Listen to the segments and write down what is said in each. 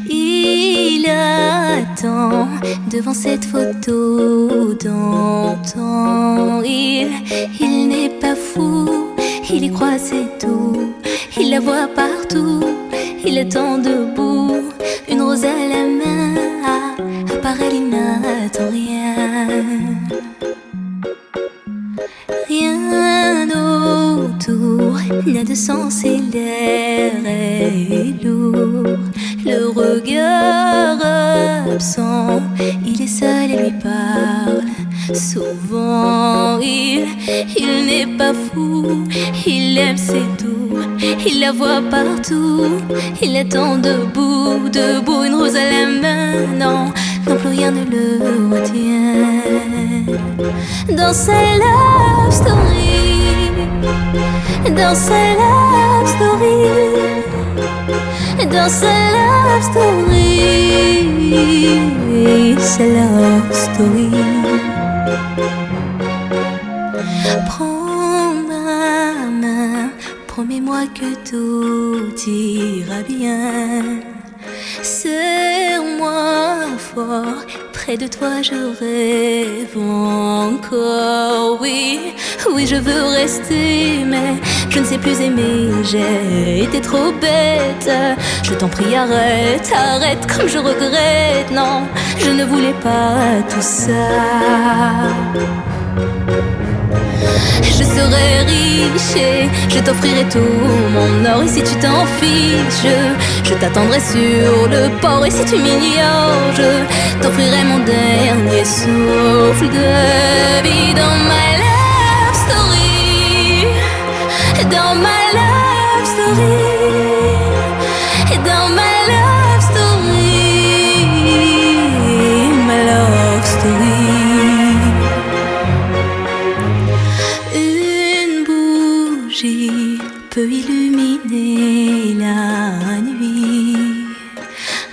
Il attend devant cette photo d'antan. Il n'est pas fou, il y croit, c'est tout. Il la voit partout, il attend debout, une rose à la main. À part elle, il n'attend rien. Rien autour n'a de sens et l'air est lourd. Le regard absent, il est seul et lui parle. Souvent il n'est pas fou, il aime, c'est tout. Il la voit partout, il attend debout, debout, une rose à la main. Non, non plus rien ne le retient. Dans sa love story, dans sa love story, dans sa love story, sa love story. Prends ma main, promets-moi que tout ira bien. Serre-moi fort, près de toi je rêve encore. Oui, oui je veux rester, mais je ne sais plus aimer. J'ai été trop bête, je t'en prie arrête, arrête comme je regrette. Non, je ne voulais pas tout ça. Je serai riche et je t'offrirai tout mon or. Et si tu t'en fiches, je t'attendrai sur le port. Et si tu m'ignores, je t'offrirai mon dernier souffle de vie. Dans ma love story, dans ma love story, dans ma love story, ma love story. Peut illuminer la nuit.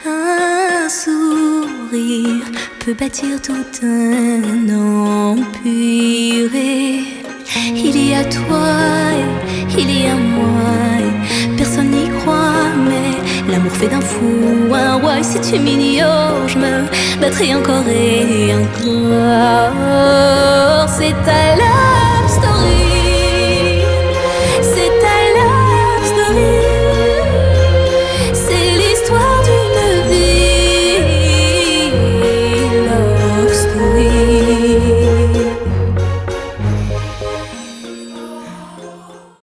Un sourire peut bâtir tout un empire. Il y a toi et il y a moi, et personne n'y croit, mais l'amour fait d'un fou un roi. Et si tu m'ignores, je me battrai encore et encore. C'est à la